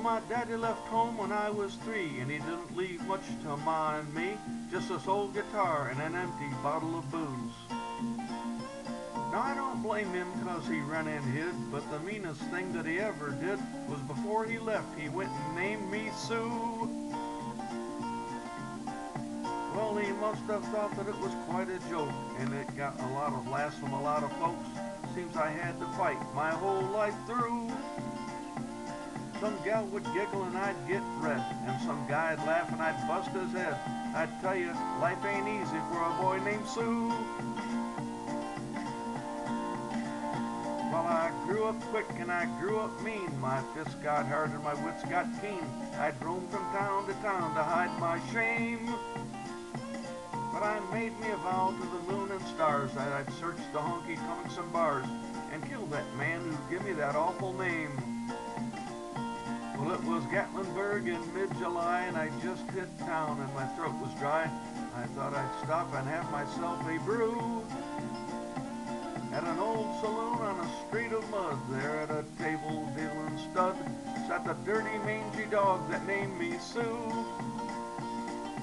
my daddy left home when I was 3, and he didn't leave much to Ma and me, just this old guitar and an empty bottle of booze. Now I don't blame him 'cause he ran and hid, but the meanest thing that he ever did was before he left, he went and named me Sue. Well, he must have thought that it was quite a joke, and it got a lot of laughs from a lot of folks. Seems I had to fight my whole life through. Some gal would giggle and I'd get red, and some guy'd laugh and I'd bust his head. I'd tell you, life ain't easy for a boy named Sue. Well, I grew up quick and I grew up mean. My fists got hard and my wits got keen. I'd roam from town to town to hide my shame. But I made me a vow to the moon and stars that I'd search the honky-tonks and bars and kill that man who gave me that awful name. Well, it was Gatlinburg in mid-July, and I just hit town and my throat was dry. I thought I'd stop and have myself a brew. At an old saloon on a street of mud, there at a table dealing stud, sat the dirty mangy dog that named me Sue.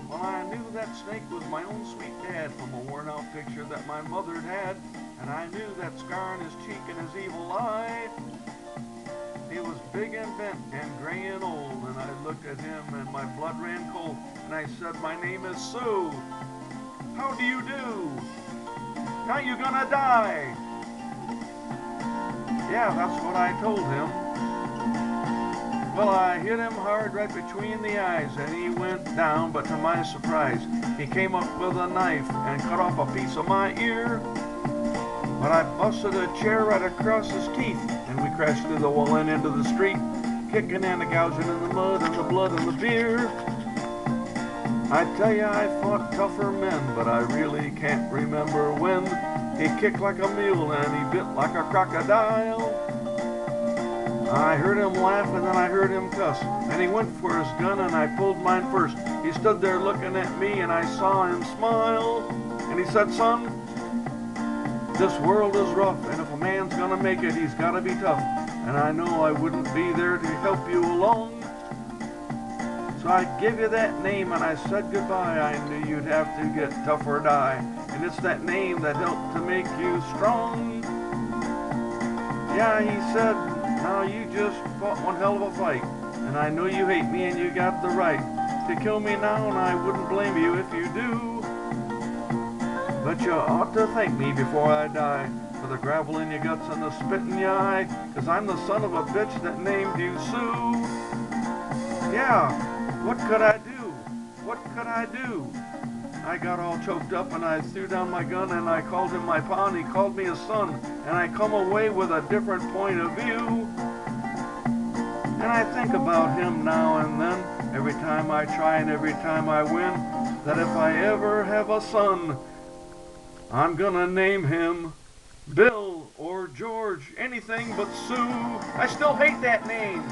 Well, I knew that snake was my own sweet dad from a worn-out picture that my mother'd had, and I knew that scar on his cheek and his evil eye. He was big and bent and gray and old, and I looked at him and my blood ran cold, and I said, "My name is Sue. How do you do? Now you gonna die?" Yeah, that's what I told him. Well, I hit him hard right between the eyes, and he went down, but to my surprise, he came up with a knife and cut off a piece of my ear. But I busted a chair right across his teeth, and we crashed through the wall and into the street, kicking and gouging in the mud and the blood and the beer. I tell you, I fought tougher men, but I really can't remember when. He kicked like a mule and he bit like a crocodile. I heard him laugh and then I heard him cuss, and he went for his gun and I pulled mine first. He stood there looking at me and I saw him smile, and he said, "Son, this world is rough, and if a man's gonna make it, he's gotta be tough. And I know I wouldn't be there to help you along. So I give you that name and I said goodbye. I knew you'd have to get tough or die. And it's that name that helped to make you strong." Yeah, he said, "Now you just fought one hell of a fight. And I know you hate me and you got the right to kill me now, and I wouldn't blame you if you do. But you ought to thank me before I die for the gravel in your guts and the spit in your eye, 'cause I'm the son of a bitch that named you Sue." Yeah, what could I do? What could I do? I got all choked up and I threw down my gun and I called him my pa and he called me his son, and I come away with a different point of view. And I think about him now and then, every time I try and every time I win, that if I ever have a son, I'm gonna name him Bill or George, anything but Sue. I still hate that name.